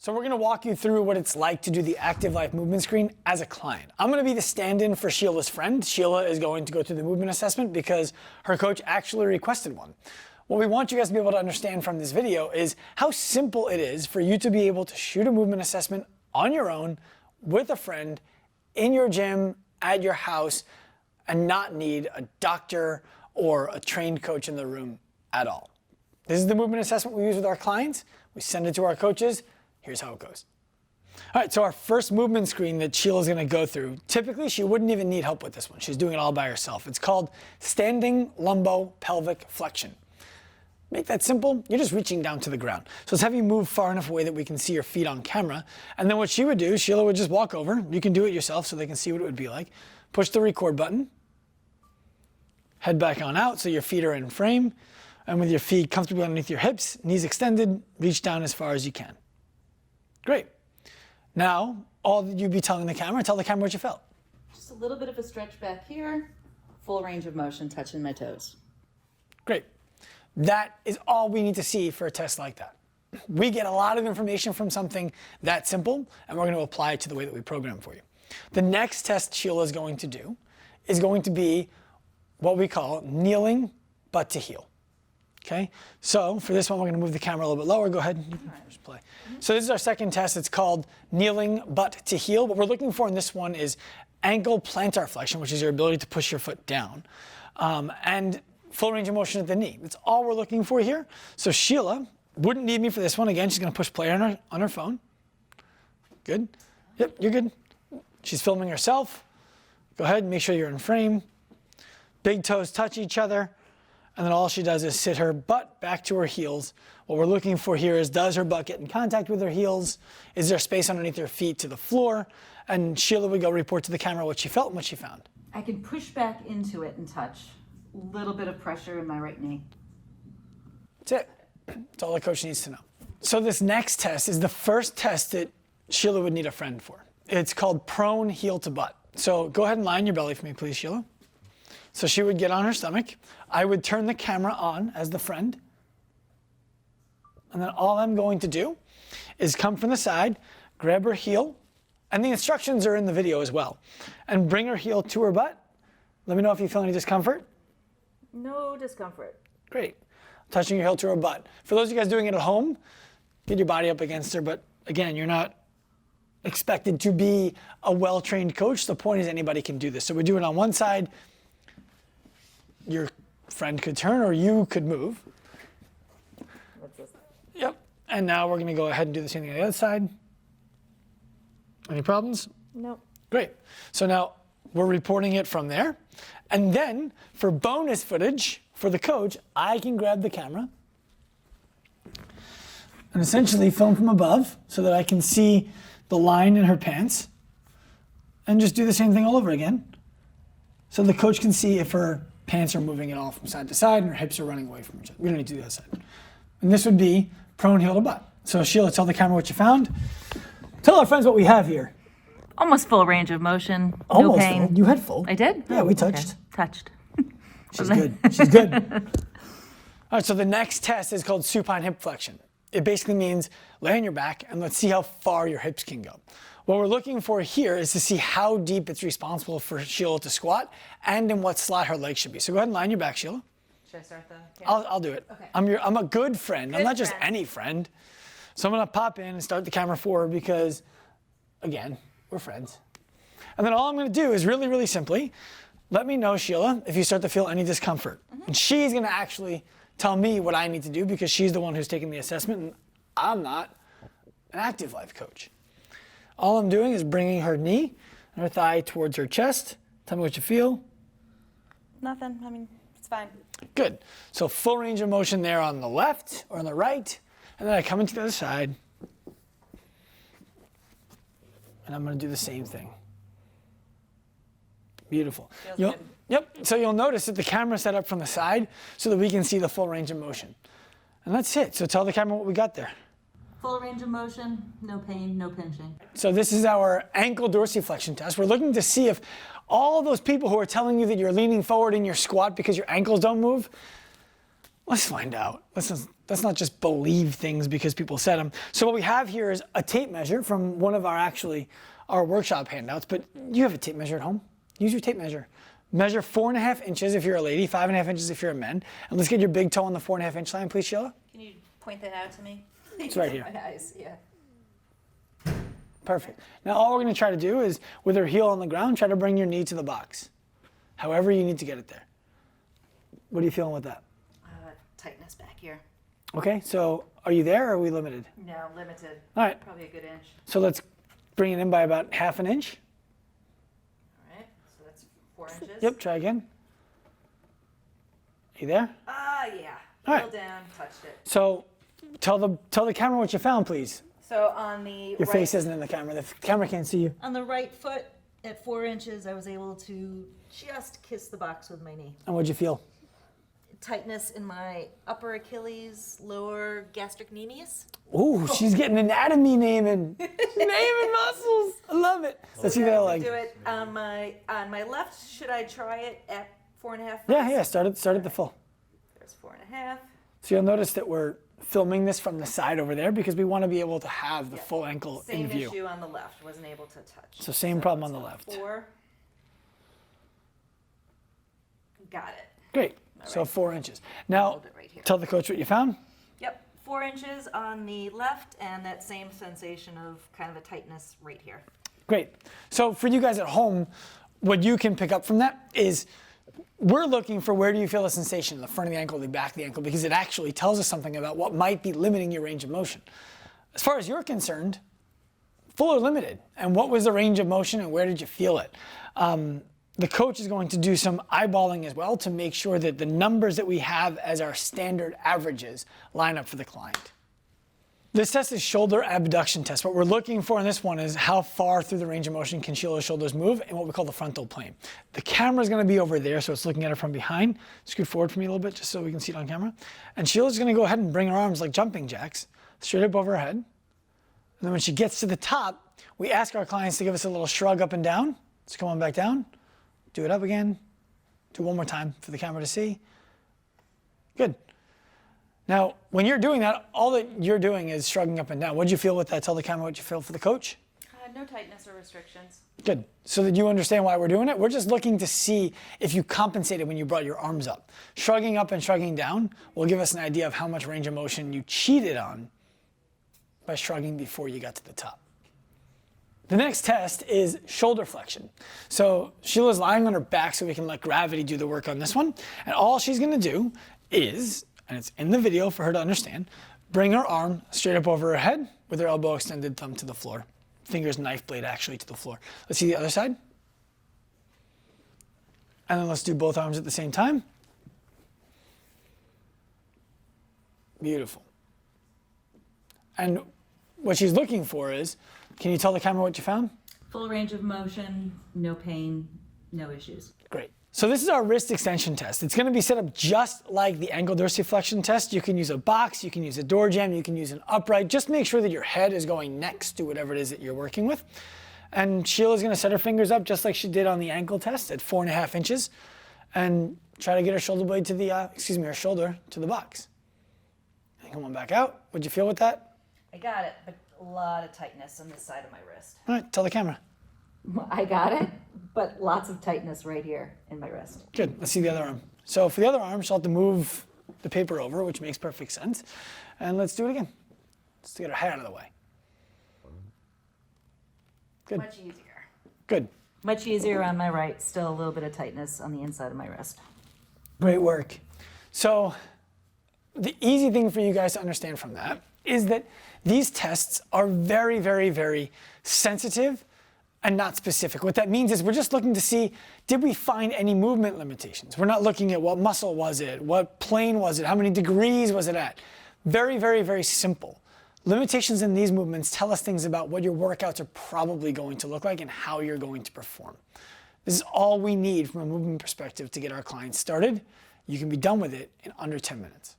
So we're going to walk you through what it's like to do the Active Life movement screen as a client. I'm going to be the stand-in for Sheila's friend. Sheila is going to go through the movement assessment because her coach actually requested one. What we want you guys to be able to understand from this video is how simple it is for you to be able to shoot a movement assessment on your own with a friend in your gym, at your house, and not need a doctor or a trained coach in the room at all. This is the movement assessment we use with our clients. We send it to our coaches. Here's how it goes. All right, so our first movement screen that Sheila's gonna go through, typically she wouldn't even need help with this one. She's doing it all by herself. It's called standing lumbo-pelvic flexion. Make that simple, you're just reaching down to the ground. So let's have you move far enough away that we can see your feet on camera. And then what she would do, Sheila would just walk over. You can do it yourself so they can see what it would be like. Push the record button. Head back on out so your feet are in frame. And with your feet comfortably underneath your hips, knees extended, reach down as far as you can. Great. Now, all that you'd be telling the camera, tell the camera what you felt. Just a little bit of a stretch back here, full range of motion, touching my toes. Great. That is all we need to see for a test like that. We get a lot of information from something that simple, and we're going to apply it to the way that we program for you. The next test Sheila is going to do is going to be what we call kneeling butt to heel. Okay, so for this one, we're going to move the camera a little bit lower. Go ahead, you can just play. So this is our second test. It's called kneeling butt to heel. What we're looking for in this one is ankle plantar flexion, which is your ability to push your foot down, and full range of motion at the knee. That's all we're looking for here. So Sheila wouldn't need me for this one. Again, she's going to push play on her phone. Good. Yep, you're good. She's filming herself. Go ahead and make sure you're in frame. Big toes touch each other. And then all she does is sit her butt back to her heels. What we're looking for here is, does her butt get in contact with her heels? Is there space underneath her feet to the floor? And Sheila would go report to the camera what she felt and what she found. I can push back into it and touch. A little bit of pressure in my right knee. That's it. That's all the coach needs to know. So this next test is the first test that Sheila would need a friend for. It's called prone heel to butt. So go ahead and line your belly for me, please, Sheila. So she would get on her stomach. I would turn the camera on as the friend. And then all I'm going to do is come from the side, grab her heel, and the instructions are in the video as well, and bring her heel to her butt. Let me know if you feel any discomfort. No discomfort. Great. Touching your heel to her butt. For those of you guys doing it at home, get your body up against her, but again, you're not expected to be a well-trained coach. The point is anybody can do this. So we do it on one side. Your friend could turn or you could move. What's this? Yep. And now we're going to go ahead and do the same thing on the other side. Any problems? Nope. Great. So now we're reporting it from there. And then for bonus footage for the coach, I can grab the camera and essentially film from above so that I can see the line in her pants and just do the same thing all over again. So the coach can see if her pants are moving at all from side to side and her hips are running away from each other. We don't need to do that side. And this would be prone heel to butt. So Sheila, tell the camera what you found. Tell our friends what we have here. Almost full range of motion. Almost no pain. full. You had full. I did? Yeah, we touched. Okay. Touched. She's good. She's good. All right, so the next test is called supine hip flexion. It basically means lay on your back and let's see how far your hips can go. What we're looking for here is to see how deep it's responsible for Sheila to squat and in what slot her legs should be. So go ahead and line your back, Sheila. Should I start the camera? I'll do it. Okay. I'm a good friend. I'm Good not just friend. any friend. So I'm gonna pop in and start the camera forward because, again, we're friends. And then all I'm gonna do is really, really simply, let me know, Sheila, if you start to feel any discomfort. And she's gonna actually tell me what I need to do because she's the one who's taking the assessment and I'm not an Active Life coach. All I'm doing is bringing her knee and her thigh towards her chest. Tell me what you feel. Nothing. I mean, it's fine. Good. So full range of motion there on the left or on the right. And then I come into the other side. And I'm going to do the same thing. Beautiful. Feels good. Yep. So you'll notice that the camera's set up from the side so that we can see the full range of motion. And that's it. So tell the camera what we got there. Full range of motion, no pain, no pinching. So this is our ankle dorsiflexion test. We're looking to see if all those people who are telling you that you're leaning forward in your squat because your ankles don't move, let's find out. Let's Let's not just believe things because people said them. So what we have here is a tape measure from one of our workshop handouts, but you have a tape measure at home. Use your tape measure. Measure 4.5 inches if you're a lady, 5.5 inches if you're a man. And let's get your big toe on the 4.5 inch line, please, Sheila. Can you point that out to me? It's right here. My eyes, yeah. Perfect. Now all we're gonna try to do is, with her heel on the ground, try to bring your knee to the box. However you need to get it there. What are you feeling with that? Tightness back here. Okay, so are you there or are we limited? No, limited. All right, Probably a good inch. so let's bring it in by about 1/2 inch. All right, so that's 4 inches. Yep, try again. You there? Yeah. All right. Heel down, touched it. So tell the camera what you found, please. So on the Your face isn't in the camera. The camera can't see you. on the right foot at 4 inches, I was able to just kiss the box with my knee. And what'd you feel? Tightness in my upper Achilles, lower gastrocnemius. Ooh, she's getting anatomy naming. Naming muscles. I love it. Let's see that Do leg. it on my left. Should I try it at 4.5? Yeah, start at the full. There's 4.5. So you'll notice that we're filming this from the side over there because we want to be able to have the full ankle Same in view. issue on the left. Wasn't able to touch. So same problem on the left. 4. Got it. Great. So 4 inches. Now, Hold it right here. tell the coach what you found. Yep, 4 inches on the left, and that same sensation of kind of a tightness right here. Great. So for you guys at home, what you can pick up from that is we're looking for where do you feel the sensation in the front of the ankle, the back of the ankle, because it actually tells us something about what might be limiting your range of motion. As far as you're concerned, full or limited, and what was the range of motion and where did you feel it? The coach is going to do some eyeballing as well to make sure that the numbers that we have as our standard averages line up for the client. This test is shoulder abduction test. What we're looking for in this one is how far through the range of motion can Sheila's shoulders move in what we call the frontal plane. The camera is going to be over there, so it's looking at her from behind. Scoot forward for me a little bit just so we can see it on camera. And Sheila's going to go ahead and bring her arms like jumping jacks straight up over her head. And then when she gets to the top, we ask our clients to give us a little shrug up and down. Let's come on back down. Do it up again. Do it one more time for the camera to see. Good. Now, when you're doing that, all that you're doing is shrugging up and down. What did you feel with that? Tell the camera what you feel for the coach. No tightness or restrictions. Good. So that you understand why we're doing it. We're just looking to see if you compensated when you brought your arms up. Shrugging up and shrugging down will give us an idea of how much range of motion you cheated on by shrugging before you got to the top. The next test is shoulder flexion. So Sheila's lying on her back so we can let gravity do the work on this one. And all she's gonna do is, and it's in the video for her to understand, bring her arm straight up over her head with her elbow extended, thumb to the floor. Fingers knife blade actually to the floor. Let's see the other side. And then let's do both arms at the same time. Beautiful. And what she's looking for is, can you tell the camera what you found? Full range of motion, no pain, no issues. Great. So this is our wrist extension test. It's going to be set up just like the ankle dorsiflexion test. You can use a box, you can use a door jamb, you can use an upright. Just make sure that your head is going next to whatever it is that you're working with. And Sheila's going to set her fingers up just like she did on the ankle test at 4.5 inches and try to get her shoulder blade to the, her shoulder to the box. And come on back out. What'd you feel with that? I got it, but a lot of tightness on this side of my wrist. All right, tell the camera. I got it, but lots of tightness right here in my wrist. Good, let's see the other arm. So for the other arm, she'll have to move the paper over, which makes perfect sense. And let's do it again. Let's get her head out of the way. Good, Much easier. good. Much easier on my right, still a little bit of tightness on the inside of my wrist. Great work. So the easy thing for you guys to understand from that is that these tests are very, very, very sensitive and not specific. What that means is we're just looking to see, did we find any movement limitations? We're not looking at what muscle was it, what plane was it, how many degrees was it at. Very, very, very simple. Limitations in these movements tell us things about what your workouts are probably going to look like and how you're going to perform. This is all we need from a movement perspective to get our clients started. You can be done with it in under 10 minutes.